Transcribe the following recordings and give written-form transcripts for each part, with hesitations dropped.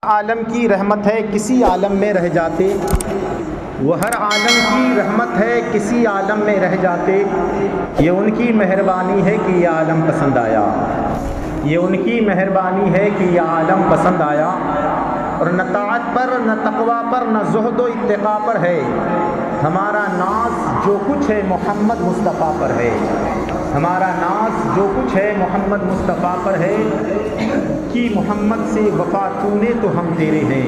عالم کی رحمت ہے کسی عالم میں رہ جاتے، وہ ہر عالم کی رحمت ہے کسی عالم میں رہ جاتے، یہ ان کی مہربانی ہے کہ یہ عالم پسند آیا، یہ ان کی مہربانی ہے کہ یہ عالم پسند آیا۔ اور نہ طاعت پر نہ تقوی پر نہ زہد و اتقاء پر ہے، ہمارا ناز جو کچھ ہے محمد مصطفیٰ پر ہے، ہمارا ناز جو کچھ ہے محمد مصطفیٰ پر ہے کہ محمد سے وفا تو نے تو ہم تیرے ہیں،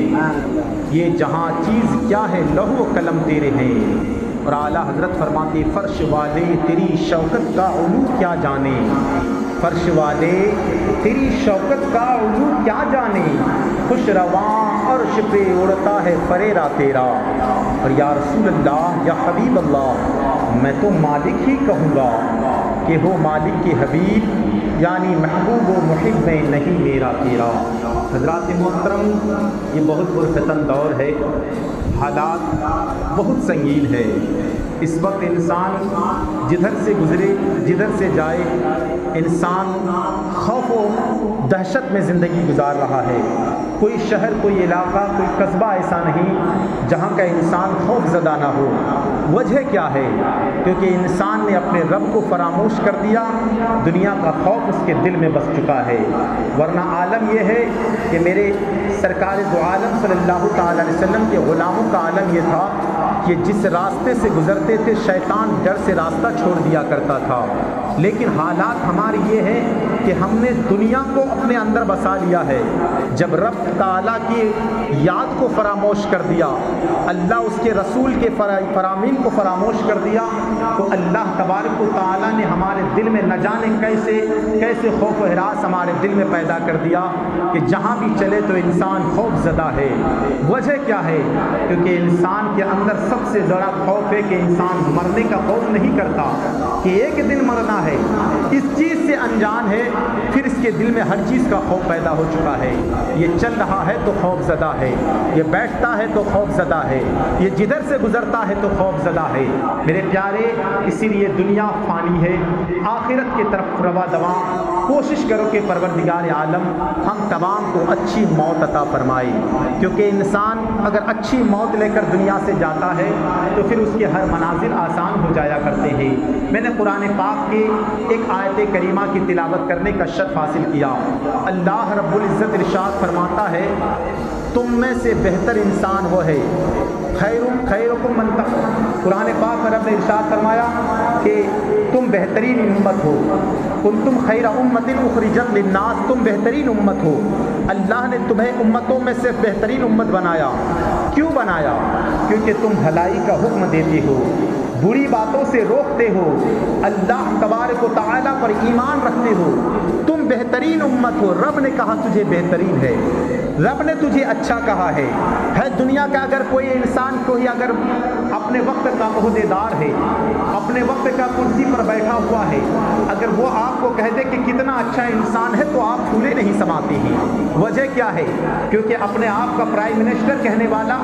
یہ جہاں چیز کیا ہے لوح و قلم تیرے ہیں۔ اور اعلیٰ حضرت فرماتے فرش والے تیری شوکت کا علو کیا جانے، فرش والے تیری شوکت کا علو کیا جانے، خوش رواں عرش پہ اڑتا ہے فریرا تیرا۔ اور یا رسول اللہ یا حبیب اللہ میں تو مالک ہی کہوں گا کہ ہو مالک کے حبیب، یعنی محبوب و محب میں نہیں میرا تیرا۔ حضرات محترم، یہ بہت پرفتن دور ہے، حالات بہت سنگین ہے۔ اس وقت انسان جدھر سے گزرے جدھر سے جائے انسان خوف و دہشت میں زندگی گزار رہا ہے۔ کوئی شہر کوئی علاقہ کوئی قصبہ ایسا نہیں جہاں کا انسان خوف زدہ نہ ہو۔ وجہ کیا ہے؟ کیونکہ انسان نے اپنے رب کو فراموش کر دیا، دنیا کا خوف اس کے دل میں بس چکا ہے۔ ورنہ عالم یہ ہے کہ میرے سرکار دو عالم صلی اللہ تعالی علیہ وسلم کے غلاموں کا عالم یہ تھا کہ جس راستے سے گزرتے تھے شیطان ڈر سے راستہ چھوڑ دیا کرتا تھا۔ لیکن حالات ہماری یہ ہے کہ ہم نے دنیا کو اپنے اندر بسا لیا ہے۔ جب رب تعالیٰ کی یاد کو فراموش کر دیا، اللہ اس کے رسول کے فرامین کو فراموش کر دیا، تو اللہ تبارک و تعالیٰ نے ہمارے دل میں نہ جانے کیسے خوف و ہراس ہمارے دل میں پیدا کر دیا کہ جہاں بھی چلے تو انسان خوف زدہ ہے۔ وجہ کیا ہے؟ کیونکہ انسان کے اندر سب سے بڑا خوف ہے کہ انسان مرنے کا خوف نہیں کرتا کہ ایک دن مرنا ہے، اس چیز سے انجان ہے، پھر اس کے دل میں ہر چیز کا خوف پیدا ہو چکا ہے۔ یہ چل رہا ہے تو خوف زدہ ہے، یہ بیٹھتا ہے تو خوف زدہ ہے، یہ جدھر سے گزرتا ہے تو خوف زدہ ہے۔ میرے پیارے، اسی لیے دنیا فانی ہے، آخرت کی طرف روا دواں کوشش کرو کہ پروردگار عالم ہم تمام کو اچھی موت عطا فرمائے، کیونکہ انسان اگر اچھی موت لے کر دنیا سے جاتا ہے تو پھر اس کے ہر منازل آسان ہو جایا کرتے ہیں۔ میں نے قرآن پاک کے ایک آیت کریمہ کی تلاوت کرنے کا شرف حاصل کیا۔ اللہ رب العزت ارشاد فرماتا ہے تم میں سے بہتر انسان وہ ہے، خیرکم من قرآن پاک میں رب نے ارشاد فرمایا کہ تم بہترین امت ہو، کنتم خیر امت اخرجت للناس، تم بہترین امت ہو۔ اللہ نے تمہیں امتوں میں سے بہترین امت بنایا۔ کیوں بنایا؟ کیونکہ تم بھلائی کا حکم دیتے ہو، بری باتوں سے روکتے ہو، اللہ تبارک و تعالیٰ پر ایمان رکھتے ہو، تم بہترین امت ہو۔ رب نے کہا تجھے بہترین ہے، رب نے تجھے اچھا کہا ہے۔ دنیا کا اگر کوئی انسان کوئی اگر اپنے وقت کا عہدیدار ہے، اپنے وقت کا کرسی پر بیٹھا ہوا ہے، اگر وہ آپ کو کہہ دے کہ کتنا اچھا انسان ہے تو آپ پھولے نہیں سماتے ہیں۔ وجہ کیا ہے؟ کیونکہ اپنے آپ کا پرائم منسٹر کہنے والا،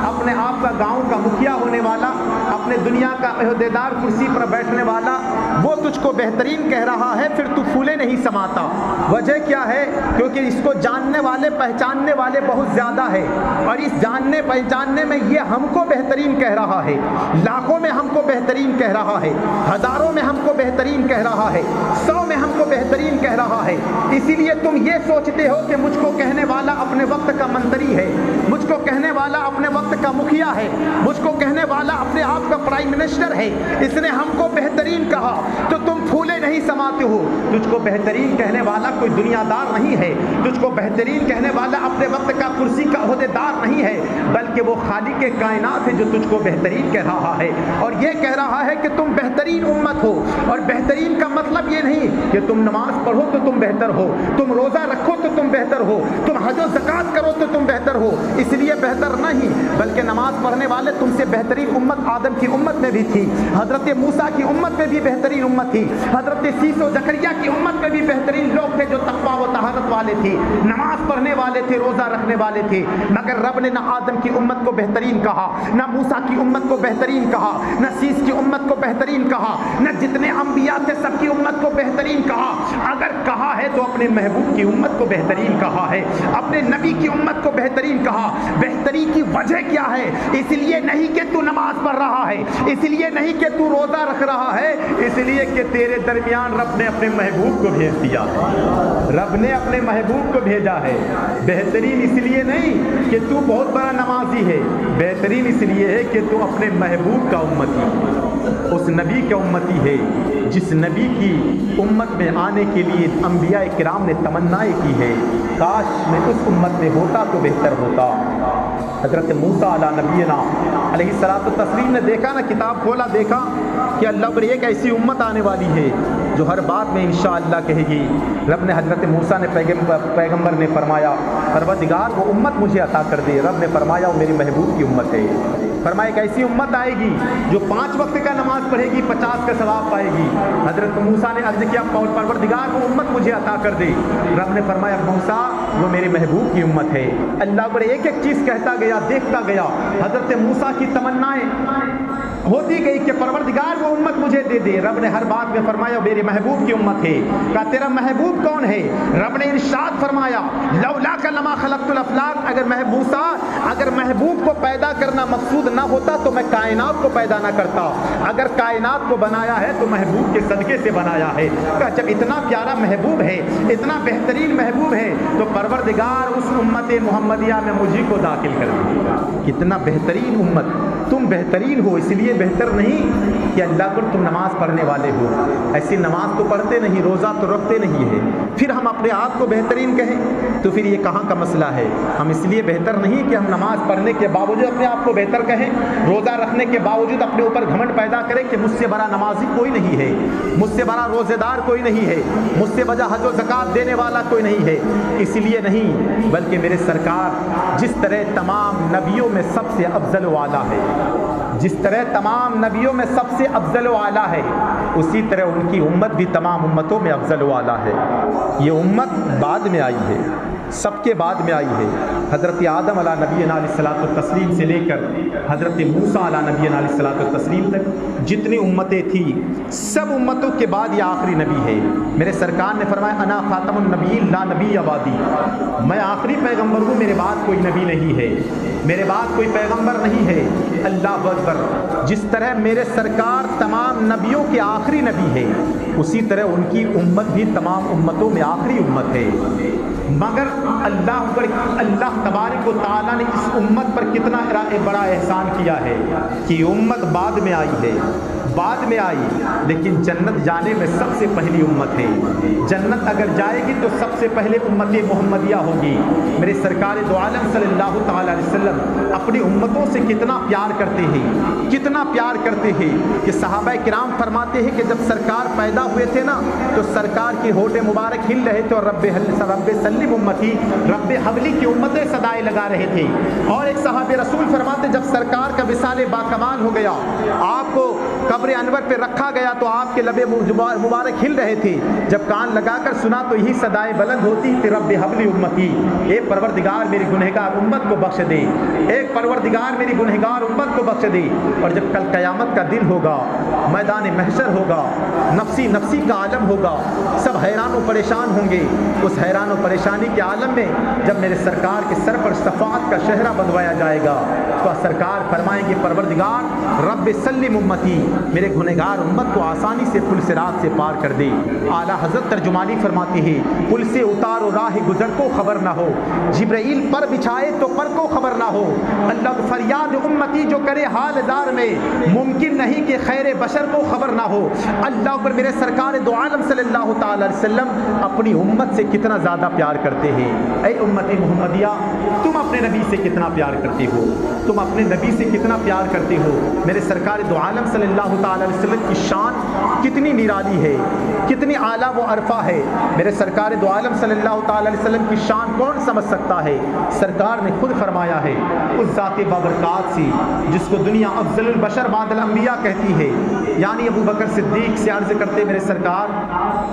اپنے آپ کا گاؤں کا مکھیا ہونے والا، اپنے دنیا کا عہدیدار کرسی پر بیٹھنے والا، وہ تجھ کو بہترین کہہ رہا ہے، پھر تو پھولے نہیں سماتا۔ وجہ کیا ہے؟ کیونکہ اس کو جاننے والے پہچاننے والے بہت زیادہ ہے، اور اس جاننے پہچاننے میں یہ ہم کو بہترین کہہ رہا ہے، لاکھوں میں ہم کو بہترین کہہ رہا ہے، ہزاروں میں ہم کو بہترین کہہ رہا ہے، 100 میں ہم کو بہترین کہہ رہا ہے۔ اسی لیے تم یہ سوچتے ہو کہ مجھ کو کہنے والا اپنے وقت کا منتری ہے، مجھ کو کہنے والا اپنے وقت کا مکھیا ہے، مجھ کو کہنے والا اپنے آپ کا پرائم منسٹر ہے، اس نے ہم کو بہترین کہا تو تم پھولے نہیں سماتے ہو۔ تجھ کو بہترین کہنے والا کوئی دنیا دار نہیں ہے، تجھ کو بہترین کہنے والا اپنے وقت کا کرسی کا عہدیدار نہیں ہے، بلکہ وہ خالق کائنات ہے جو تجھ کو بہترین کہہ رہا ہے، اور یہ کہہ رہا ہے کہ تم بہترین امت ہو۔ اور بہترین کا مطلب یہ نہیں کہ تم نماز پڑھو تو تم بہتر ہو، تم روزہ رکھو تو تم بہتر ہو، تم حج و زکوٰۃ کرو تو تم بہتر ہو، اس لیے بہتر نہیں، بلکہ نماز پڑھنے والے تم سے بہترین امت آدم کی امت میں بھی تھی، حضرت موسیٰ کی امت میں بھی بہترین امت تھی، حضرت سیس و زکریا کی امت میں بھی بہترین لوگ تھے جو تقویٰ و طہارت والے تھے، نماز پڑھنے والے تھے، روزہ رکھنے والے تھے، مگر رب نے نہ آدم کی امت کو بہترین کہا، نہ موسیٰ کی امت کو بہترین کہا، نہ سیس کی امت کو بہترین کہا، نہ جتنے انبیاء تھے سب کی امت کو بہترین کہا۔ اگر کہا ہے تو اپنے محبوب کی امت کو بہترین کہا ہے، اپنے نبی کی امت کو بہترین کہا بہتری کی وجہ کیا ہے؟ اس لیے نہیں کہ تو نماز پڑھ رہا ہے، اس لیے نہیں کہ تو روزہ رکھ رہا ہے، اس لیے کہ تیرے درمیان رب نے اپنے محبوب کو بھیج دیا، رب نے اپنے محبوب کو بھیجا ہے۔ بہترین اس لیے نہیں کہ تو بہت بڑا نمازی ہے، بہترین اس لیے ہے کہ تو اپنے محبوب کا امتی، اس نبی کا امتی ہے جس نبی کی امت میں آنے کے لیے انبیاء کرام نے تمنائیں کی ہے، کاش میں اس امت میں ہوتا تو بہتر ہوتا۔ حضرت موسیٰ علیہ نبینا علیہ الصلوۃ والتسلیم نے دیکھا نا، کتاب کھولا، دیکھا کہ اللہ پر ایک ایسی امت آنے والی ہے جو ہر بات میں انشاءاللہ کہے گی۔ رب نے حضرت موسیٰ نے پیغمبر نے فرمایا پروردگار وہ امت مجھے عطا کر دے۔ رب نے فرمایا وہ میری محبوب کی امت ہے۔ فرمایا ایک ایسی امت آئے گی جو 5 وقت کا نماز پڑھے گی، 50 کا ثواب پائے گی۔ حضرت موسیٰ نے عرض کیا پروردگار وہ امت مجھے عطا کر دے۔ رب نے فرمایا موسیٰ وہ میرے محبوب کی امت ہے۔ اللہ پر ایک ایک چیز کہتا گیا، دیکھتا گیا۔ حضرت موسیٰ کی تمنائیں ہوتی گئی کہ پروردگار وہ امت مجھے دے دے۔ رب نے ہر بات میں فرمایا میرے محبوب کی امت ہے۔ کہا تیرا محبوب کون ہے؟ رب نے ارشاد فرمایا لولاک لما خلقت الافلاک، اگر موسیٰ اگر محبوب کو پیدا کرنا مقصود نہ ہوتا تو میں کائنات کو پیدا نہ کرتا، اگر کائنات کو بنایا ہے تو محبوب کے صدقے سے بنایا ہے۔ کہا جب اتنا پیارا محبوب ہے، اتنا بہترین محبوب ہے تو پروردگار اس امت محمدیہ میں مجھے کو داخل کر دے۔ کتنا بہترین امت، تم بہترین ہو اس لیے بہتر نہیں کہ اللہ پر تم نماز پڑھنے والے ہو، ایسی نماز تو پڑھتے نہیں، روزہ تو رکھتے نہیں ہے، پھر ہم اپنے آپ کو بہترین کہیں تو پھر یہ کہاں کا مسئلہ ہے؟ ہم اس لیے بہتر نہیں کہ ہم نماز پڑھنے کے باوجود اپنے آپ کو بہتر کہیں، روزہ رکھنے کے باوجود اپنے اوپر گھمنڈ پیدا کریں کہ مجھ سے بڑا نمازی کوئی نہیں ہے، مجھ سے بڑا روزے دار کوئی نہیں ہے، مجھ سے بڑا حج و زکوٰۃ دینے والا کوئی نہیں ہے۔ اس لیے نہیں، بلکہ میرے سرکار جس طرح تمام نبیوں میں سب سے افضل و اعلیٰ ہے، جس طرح تمام نبیوں میں سب سے افضل و اعلیٰ ہے، اسی طرح ان کی امت بھی تمام امتوں میں افضل و اعلیٰ ہے۔ یہ امت بعد میں آئی ہے، سب کے بعد میں آئی ہے۔ حضرت آدم علیہ نبینا علیہ الصلوۃ والتسلیم سے لے کر حضرت موسیٰ علیہ نبینا علیہ الصلوۃ والتسلیم تک جتنی امتیں تھیں، سب امتوں کے بعد یہ آخری نبی ہے۔ میرے سرکار نے فرمایا انا خاتم النبیین لا نبی بعدی، میں آخری پیغمبر ہوں، میرے بعد کوئی نبی نہیں ہے، میرے بعد کوئی پیغمبر نہیں ہے۔ اللہ اکبر، جس طرح میرے سرکار تمام نبیوں کے آخری نبی ہے، اسی طرح ان کی امت بھی تمام امتوں میں آخری امت ہے۔ مگر اللہ تبارک و تعالیٰ نے اس امت پر کتنا بڑا احسان کیا ہے کہ امت بعد میں آئی ہے، بعد میں آئی، لیکن جنت جانے میں سب سے پہلی امت ہے۔ جنت اگر جائے گی تو سب سے پہلے امت محمدیہ ہوگی۔ میرے سرکار دو عالم صلی اللہ تعالیٰ علیہ وسلم اپنی امتوں سے کتنا پیار کرتے ہیں، کتنا پیار کرتے ہیں کہ صحابہ کرام فرماتے ہیں کہ جب سرکار پیدا ہوئے تھے نا تو سرکار کے ہونٹ مبارک ہل رہے تھے اور رب سلم امتی، رب حولی کی امتیں صدائیں لگا رہے تھے۔ اور ایک صحابہ رسول فرماتے جب سرکار کا وصال باکمال ہو گیا، آپ کو قبر انور پہ رکھا گیا تو آپ کے لب مبارک ہل رہے تھے، جب کان لگا کر سنا تو یہی صدائیں بلند ہوتی تھی رب حولی امتی، اے پروردگار میری گنہگار امت کو بخش دے، ایک پروردگار میری گنہگار امت کو بخش دے۔ اور جب کل قیامت کا دن ہوگا، میدان محشر ہوگا، نفسی نفسی کا عالم ہوگا، سب حیران و پریشان ہوں گے، اس حیران و پریشانی کے عالم میں جب میرے سرکار کے سر پر شفاعت کا شہرہ بندھوایا جائے گا تو سرکار فرمائیں گے پروردگار رب سلم امتی، میرے گنہگار امت کو آسانی سے پل صراط سے پار کر دے۔ اعلیٰ حضرت ترجمانی فرماتے ہیں پل سے اتارو راہ گزر کو خبر نہ ہو، جبرائیل پر بچھائے تو پر کو خبر نہ ہو، اللہ فریاد امتی جو کرے حال زار میں، ممکن نہیں کہ خیر بشر کو خبر نہ ہو۔ اللہ پر میرے سرکار دو عالم صلی اللہ تعالی علیہ وسلم اپنی امت سے کتنا زیادہ پیار کرتے ہیں۔ اے امت محمدیہ، تم اپنے نبی سے کتنا پیار کرتے ہو، تم اپنے نبی سے کتنا پیار کرتے ہو۔ میرے سرکار دو عالم صلی اللہ تعالی علیہ وسلم کی شان کتنی نرالی ہے، کتنی اعلیٰ و عرفہ ہے۔ میرے سرکار دو عالم صلی اللہ تعالی علیہ وسلم کی شان کون سمجھ سکتا ہے؟ سرکار نے خود فرمایا ہے اس ذات بابرکات سے جس کو دنیا افضل البشر بعد الانبیاء کہتی ہے، یعنی ابو بکر صدیق سے عرض کرتے میرے سرکار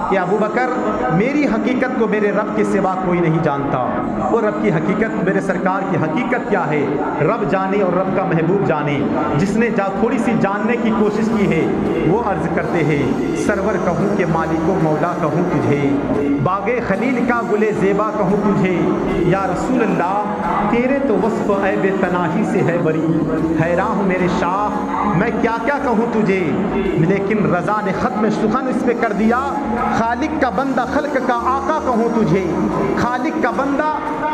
کہ ابو بکر میری حقیقت کو میرے رب کے سوا کوئی نہیں جانتا، وہ رب کی حقیقت میرے سرکار کی حقیقت کیا ہے رب جانے اور رب کا محبوب جانے۔ جس نے تھوڑی سی جاننے کی کوشش کی ہے وہ عرض کرتے ہیں سرور کہوں کہ مالک و مولا کہوں تجھے، باغ خلیل کا گلے زیبا کہوں تجھے، یا رسول اللہ تیرے تو وصف عیب تناہی سے ہے بری، حیران ہوں میرے شاہ میں کیا کیا کہوں تجھے، لیکن رضا نے ختم سخن اس پہ کر دیا، خالق کا بندہ خلق کا آقا کہوں تجھے، خالق کا بندہ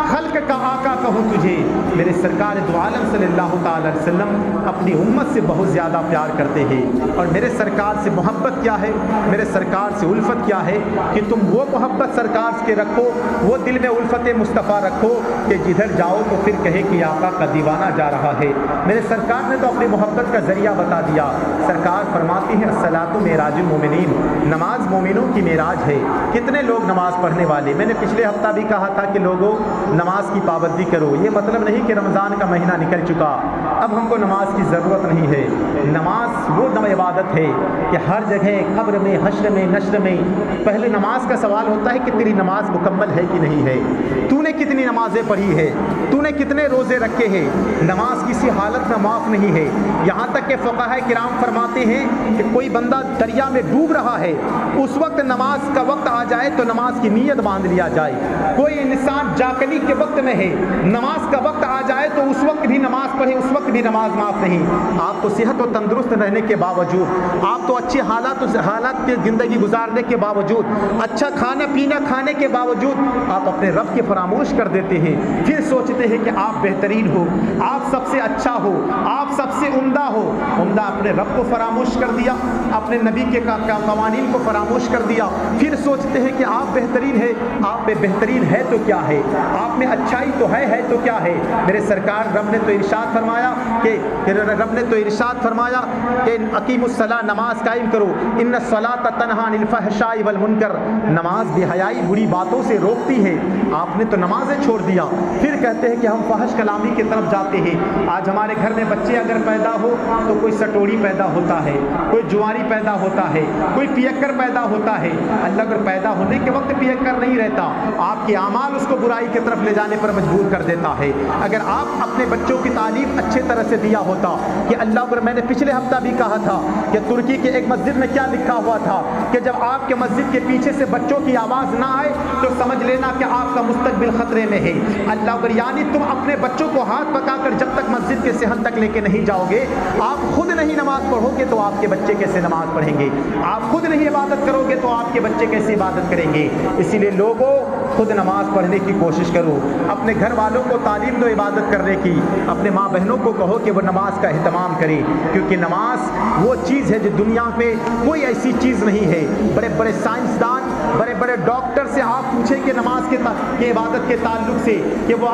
خلق کا آقا کہوں تجھے۔ میرے سرکار دو عالم صلی اللہ تعالی علیہ وسلم اپنی امت سے بہت زیادہ پیار کرتے ہیں، اور میرے سرکار سے محبت کیا ہے، میرے سرکار سے الفت کیا ہے کہ تم وہ محبت سرکار کے رکھو، وہ دل میں الفت مصطفیٰ رکھو کہ جدھر جاؤ تو پھر کہے کہ آقا کا دیوانہ جا رہا ہے۔ میرے سرکار نے تو اپنی محبت کا ذریعہ بتا دیا۔ سرکار فرماتی ہیں الصلاۃ معراج المومنین، نماز مومنوں کی معراج ہے۔ کتنے لوگ نماز پڑھنے والے، میں نے پچھلے ہفتہ بھی کہا تھا کہ لوگوں نماز کی پابندی کرو، یہ مطلب نہیں کہ رمضان کا مہینہ نکل چکا اب ہم کو نماز کی ضرورت نہیں ہے۔ نماز وہ عبادت ہے کہ ہر جگہ قبر میں، حشر میں، نشر میں پہلے نماز کا سوال ہوتا ہے کہ تیری نماز مکمل ہے کہ نہیں ہے، تو نے کتنی نمازیں پڑھی ہے، تو نے کتنے روزے رکھے ہیں۔ نماز کسی حالت میں معاف نہیں ہے، یہاں تک کہ فقہاء کرام فرماتے ہیں کہ کوئی بندہ دریا میں ڈوب رہا ہے، اس وقت نماز کا وقت آ جائے تو نماز کی نیت باندھ لیا جائے۔ کوئی انسان جاگنے کے وقت میں ہے، نماز کا وقت آ جائے تو اس وقت بھی نماز پڑھے، اس وقت بھی نماز معاف نہیں۔ آپ کو صحت و تندرست رہنے کے باوجود، آپ تو اچھے حالات کی زندگی گزارنے کے باوجود، اچھا کھانا پینا کھانے کے باوجود آپ اپنے رب کے فراموش کر دیتے ہیں، پھر سوچتے ہیں کہ آپ بہترین ہو، آپ سب سے اچھا ہو، آپ سب سے عمدہ ہو۔ عمدہ اپنے رب کو فراموش کر دیا، اپنے نبی کے قوانین کو فراموش کر دیا، پھر سوچتے ہیں کہ آپ بہترین ہے۔ آپ میں بہترین ہے تو کیا ہے، آپ میں اچھائی تو ہے تو کیا ہے۔ میرے سرکار رب نے تو ارشاد فرمایا کہ اقیموا الصلاۃ، نماز قائم کرو، ان الصلاۃ تنہی عن الفحشاء والمنکر، نماز بے حیائی بری باتوں سے روکتی ہے۔ آپ نے تو نمازیں چھوڑ دیا، پھر کہتے ہیں کہ ہم فحش کلامی کی طرف جاتے ہیں۔ آج ہمارے گھر میں بچے اگر پیدا ہو تو کوئی سٹوڑی پیدا ہوتا ہے، کوئی جواری پیدا ہوتا ہے، کوئی پیکر پیدا ہوتا ہے۔ اللہ اگر پیدا ہونے کے وقت پیکر نہیں رہتا، آپ کے اعمال اس کو برائی کی طرف لے جانے پر مجبور کر دیتا ہے۔ اگر آپ اپنے بچوں کی تعلیم اچھے طرح سے دیا ہوتا کہ اللہ اگر، میں نے پچھلے ہفتہ بھی کہا تھا کہ ترکی کے ایک مسجد میں کیا لکھا ہوا تھا کہ جب آپ کے مسجد کے پیچھے سے بچوں کی آواز نہ آئے تو سمجھ لینا کہ آپ کا مستقبل خطرے میں ہے۔ اللہ اگر، یعنی تم اپنے بچوں کو ہاتھ پکا کر جب تک مسجد کے صحن تک لے کے نہیں جاؤ گے، آپ خود نہیں نماز پڑھو گے تو آپ کے بچے کیسے نماز پڑھیں گے، آپ خود نہیں عبادت کرو گے تو آپ کے بچے کیسے عبادت کریں گے۔ اسی لیے لوگوں خود نماز پڑھنے کی کوشش کرو، اپنے گھر والوں کو تعلیم دو عبادت کرنے کی، اپنے ماں بہنوں کو کہو کہ وہ نماز کا اہتمام کریں، کیونکہ نماز وہ چیز ہے جو دنیا پہ کوئی ایسی چیز نہیں ہے۔ بڑے بڑے سائنسدان، بڑے بڑے ڈاکٹر سے آپ پوچھیں کہ نماز کے عبادت کے تعلق سے کہ وہ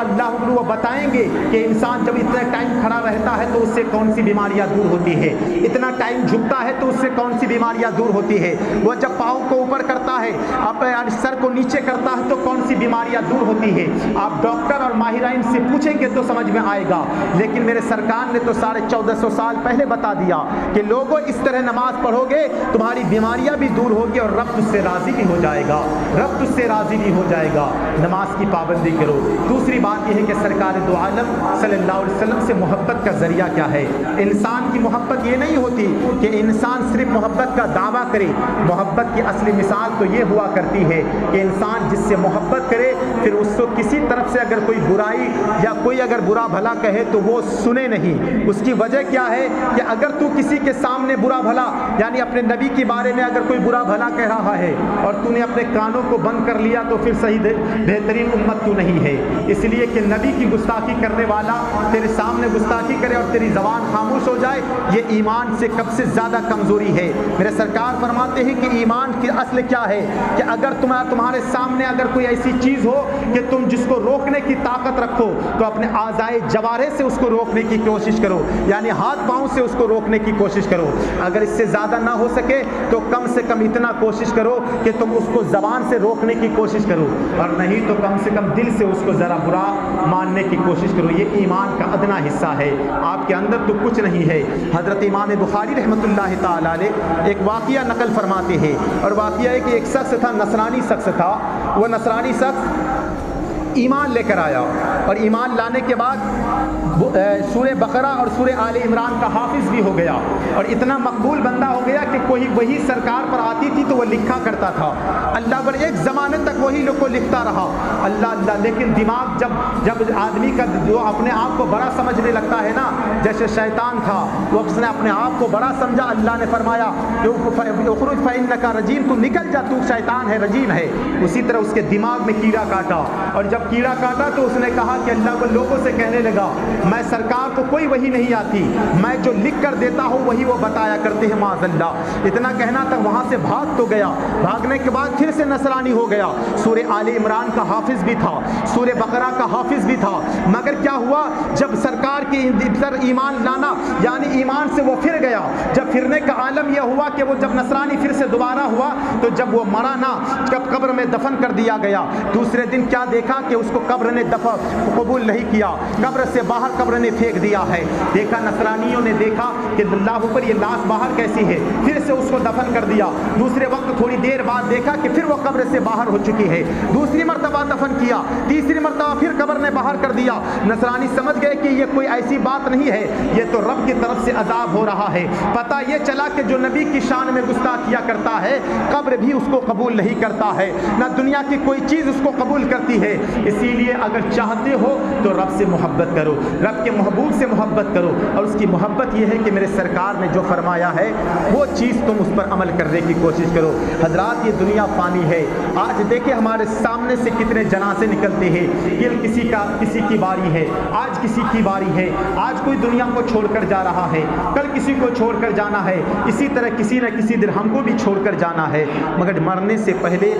وہ بتائیں گے کہ انسان جب اتنا ٹائم کھڑا رہتا ہے تو اس سے کون سی بیماریاں دور ہوتی ہے، اتنا ٹائم جھکتا ہے تو اس سے کون سی بیماریاں دور ہوتی ہے، وہ جب پاؤں کو اوپر کرتا ہے، اپنے سر کو نیچے کرتا ہے تو کون سی بیماریاں دور ہوتی ہے۔ آپ ڈاکٹر اور ماہرین سے پوچھیں گے تو سمجھ میں آئے گا۔ لیکن میرے سرکار نے تو 1450 سال پہلے بتا دیا کہ لوگوں اس طرح نماز پڑھو گے تمہاری بیماریاں بھی دور ہوگی اور رب تجھ سے راضی بھی ہو جائے گا، رب تجھ سے راضی بھی ہو جائے گا۔ نماز کی پابندی کرو۔ دوسری بات یہ ہے کہ سرکار دو عالم صلی اللہ علیہ وسلم سے محبت کا ذریعہ کیا ہے۔ انسان کی محبت یہ نہیں ہوتی کہ انسان صرف محبت کا دعویٰ کرے، محبت کی اصلی مثال تو یہ ہوا کرتی ہے کہ انسان جس سے محبت کرے پھر اس کو کسی طرف سے اگر کوئی برائی یا کوئی اگر برا بھلا کہے تو وہ سنے نہیں۔ اس کی وجہ کیا ہے کہ اگر تو کسی کے سامنے برا بھلا، یعنی اپنے نبی کے بارے میں اگر کوئی برا بھلا کہہ رہا ہے اور تو نے اپنے کانوں کو بند کر لیا تو پھر صحیح بہترین امت تو نہیں ہے۔ اس لیے کہ نبی کی گستاخی کرنے والا تیرے سامنے گستاخی کرے اور تیری زبان خاموش ہو جائے، یہ ایمان سے کب سے زیادہ کمزوری ہے۔ میرے سرکار فرماتے ہیں کہ ایمان کی اصل کیا ہے کہ اگر تمہارے سامنے اگر کوئی ایسی چیز ہو کہ تم جس کو روکنے کی طاقت رکھو تو اپنے اعضائے جوارح سے اس کو روکنے کی کوشش کرو، یعنی ہاتھ پاؤں سے اس کو روکنے کی کوشش کرو۔ اگر اس سے زیادہ نہ ہو سکے تو کم سے کم اتنا کوشش کرو کہ تم اس کو زبان سے روکنے کی کوشش کرو، اور نہیں تو کم سے کم دل سے اس کو ذرا برا ماننے کی کوشش کرو۔ یہ ایمان کا ادنا حصہ ہے، آپ کے اندر تو کچھ نہیں ہے۔ حضرت امام بخاری رحمۃ اللہ تعالی علیہ ایک واقعہ نقل فرماتے ہیں، اور واقعہ ہے کہ ایک شخص تھا، نصرانی شخص تھا، وہ نصرانی شخص ایمان لے کر آیا اور ایمان لانے کے بعد سورہ بقرہ اور سورہ آل عمران کا حافظ بھی ہو گیا، اور اتنا مقبول بندہ ہو گیا کہ کوئی وہی سرکار پر آتی تھی تو وہ لکھا کرتا تھا، اللہ پر ایک زمانے تک وہی لوگ کو لکھتا رہا، اللہ۔ لیکن دماغ جب آدمی کا جو اپنے آپ کو بڑا سمجھنے لگتا ہے نا، جیسے شیطان تھا وہ اس نے اپنے آپ کو بڑا سمجھا، اللہ نے فرمایا اخرج فإنک رجیم، تو نکل جا، تو شیطان ہے، رجیم ہے۔ اسی طرح اس کے دماغ میں کیڑا کاٹا، اور جب کیڑا کاٹا تو اس نے کہا کہ اللہ کو لوگوں سے کہنے لگا میں سرکار کو کوئی وحی نہیں آتی، میں جو لکھ کر دیتا ہوں وہی وہ بتایا کرتے ہیں معاذ اللہ۔ اتنا کہنا تھا، وہاں سے بھاگ تو گیا، بھاگنے کے بعد پھر سے نصرانی ہو گیا، سورہ آل عمران کا حافظ بھی تھا، سورہ بقرہ کا حافظ بھی تھا، مگر کیا ہوا جب سرکار کی پر ایمان لانا یعنی ایمان سے وہ پھر گیا، جب پھرنے کا عالم یہ ہوا کہ وہ جب نصرانی پھر سے دوبارہ ہوا تو جب وہ مرا نا، جب قبر میں دفن کر دیا گیا، دوسرے دن کیا دیکھا کہ اس کو قبر نے قبول نہیں کیا، قبر سے باہر قبر نے پھینک دیا ہے۔ دیکھا نصرانیوں نے دیکھا کہ اللہ پر یہ لاش باہر کیسی ہے، پھر سے اس کو دفن کر دیا، دوسرے وقت تھوڑی دیر بعد دیکھا کہ پھر وہ قبر سے باہر ہو چکی ہے، دوسری مرتبہ دفن کیا، تیسری مرتبہ پھر قبر نے باہر کر دیا۔ نصرانی سمجھ گئے کہ یہ کوئی ایسی بات نہیں ہے، یہ تو رب کی طرف سے عذاب ہو رہا ہے۔ پتہ یہ چلا کہ جو نبی کی شان میں گستاخیہ کرتا ہے قبر بھی اس کو قبول نہیں کرتا ہے، نہ دنیا کی کوئی چیز اس کو قبول کرتی ہے۔ اسی لیے اگر چاہتے ہو تو رب سے محبت کرو، رب کے محبوب سے محبت کرو، اور اس کی محبت یہ ہے کہ میرے سرکار نے جو فرمایا ہے وہ چیز تم اس پر عمل کرنے کی کوشش کرو۔ حضرات یہ دنیا فانی ہے، آج دیکھیں ہمارے سامنے سے کتنے جنازے نکلتے ہیں، یہ کسی کی باری ہے، آج کسی کی باری ہے، آج کوئی دنیا کو چھوڑ کر جا رہا ہے، کل کسی کو چھوڑ کر جانا ہے، اسی طرح کسی نہ کسی دن ہم کو بھی چھوڑ کر جانا ہے، مگر مرنے سے پہلے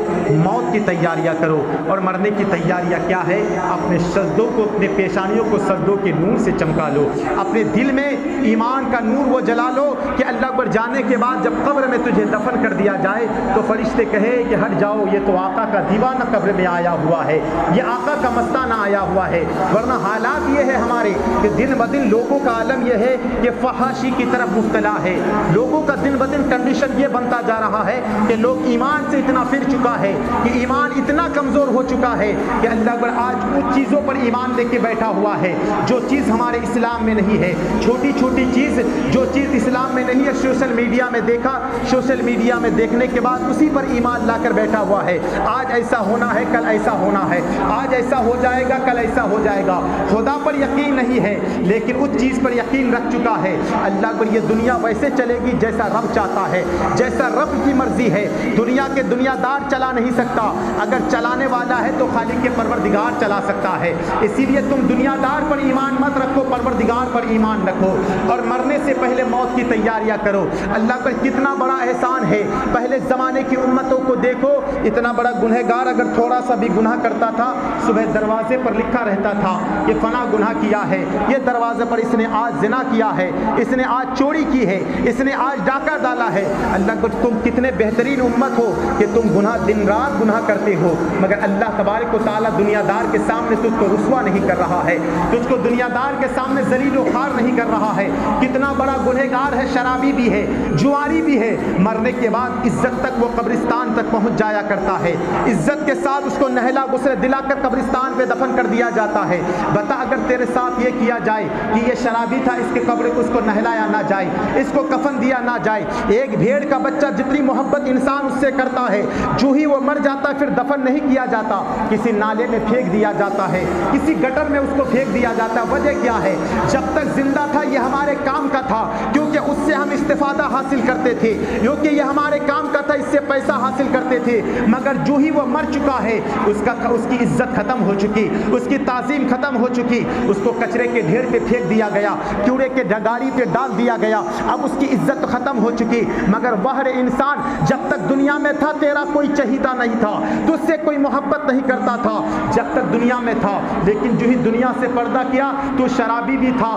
موت کی تیاریاں کرو۔ اور مرنے کی تیاریاں کیا ہے؟ اپنے سجدوں کو، اپنے پیشانیوں کو سجدوں کے نور سے چمکا لو، اپنے دل میں ایمان کا نور وہ جلا لو کہ اللہ پر جانے کے بعد جب قبر میں تجھے دفن کر دیا جائے تو فرشتے کہے کہ ہٹ جاؤ، یہ تو آقا کا دیوانہ قبر میں آیا ہوا ہے، یہ آقا کا مستانہ آیا ہوا ہے۔ ورنہ حالات یہ ہے ہمارے کہ دن بدن لوگوں کا عالم یہ ہے کہ فحاشی کی طرف مبتلا ہے، لوگوں کا دن بدن کنڈیشن یہ بنتا جا رہا ہے کہ لوگ ایمان سے اتنا پھر چکا ہے کہ ایمان اتنا کمزور ہو چکا ہے کہ اللہ پر آج کچھ چیزوں پر ایمان لے کے بیٹھا ہوا ہے جو چیز ہمارے اسلام میں نہیں ہے، چھوٹی چھوٹی چیز جو چیز اسلام میں نہیں ہے سوشل میڈیا میں دیکھا، سوشل میڈیا میں دیکھنے کے بعد اسی پر ایمان لا کر بیٹھا ہوا ہے، آج ایسا ہونا ہے کل ایسا ہونا ہے، آج ایسا ہو جائے گا کل ایسا ہو جائے گا، خدا پر یقین نہیں ہے لیکن اس چیز پر یقین رکھ چکا ہے اللہ پر یہ دنیا ویسے چلے گی جیسا رب چاہتا ہے، جیسا رب کی مرضی ہے، دنیا کے دنیا دار چلا نہیں سکتا، اگر چلانے والا ہے تو خالق کے پروردگار چلا سکتا ہے، اسی لیے تم دنیا دار پر ایمان مت رکھو، پروردگار پر ایمان رکھو، اور مرنے سے پہلے موت کی تیاریاں کرو۔ اللہ پر کتنا بڑا احسان ہے، پہلے زمانے کی امتوں کو دیکھو، اتنا بڑا گنہگار اگر تھوڑا سا بھی گناہ کرتا تھا صبح دروازے پر لکھا رہتا تھا کہ فلاں گناہ کیا ہے، یہ دروازے پر اس نے آج زنا کیا ہے، اس نے آج چوری کی ہے، اس نے آج ڈاکہ ڈالا ہے۔ اللہ کو تم کتنے بہترین امت ہو کہ تم گناہ دن رات گناہ کرتے ہو، مگر اللہ تبارک و تعالیٰ دنیا دار کے سامنے تجھ کو رسوا نہیں کر رہا ہے، تجھ کو دنیا دار کے سامنے ذلیل و خوار نہیں کر رہا ہے۔ کتنا بڑا گنہگار ہے، شرابی بھی ہے، جواری بھی ہے، مرنے کے بعد عزت تک وہ قبرستان تک پہنچ جایا کرتا ہے، عزت کے ساتھ اس کو نہلا غسل دلا کر قبرستان پہ دفن کر دیا جاتا ہے۔ بتا اگر تیرے ساتھ یہ کیا جائے کہ یہ شرابی تھا، اس کے قبر کو اس کو نہلایا نہ جائے، اس کو کفن دیا نہ جائے، ایک بھیڑ کا بچہ جتنی محبت انسان اس سے کرتا ہے، جو ہی وہ مر جاتا پھر دفن نہیں کیا جاتا، کسی نالے میں پھینک دیا جاتا ہے، کسی گٹر میں اس کو پھینک دیا جاتا ہے۔ وجہ کیا ہے؟ جب تک زندہ تھا یہ ہمارے کام کا تھا، کیونکہ اس سے ہم استفادہ حاصل کرتے تھے، کیونکہ یہ ہمارے کام کا تھا، اس سے پیسہ حاصل کرتے تھے، مگر جو ہی وہ مر چکا ہے اس کی عزت ختم ہو چکی، اس کی تعظیم ختم ہو چکی، اس کو کچرے کے ڈھیر پہ پھینک دیا گیا، کوڑے کے ڈگاڑی پہ ڈال دیا گیا، اب اس کی عزت ختم ہو چکی۔ مگر بہر انسان جب تک دنیا میں تھا تیرا کوئی چہیتا نہیں تھا، تجھ سے کوئی محبت نہیں کرتا تھا جب تک دنیا میں تھا، لیکن جو ہی دنیا سے پردہ کیا تو شرابی بھی تھا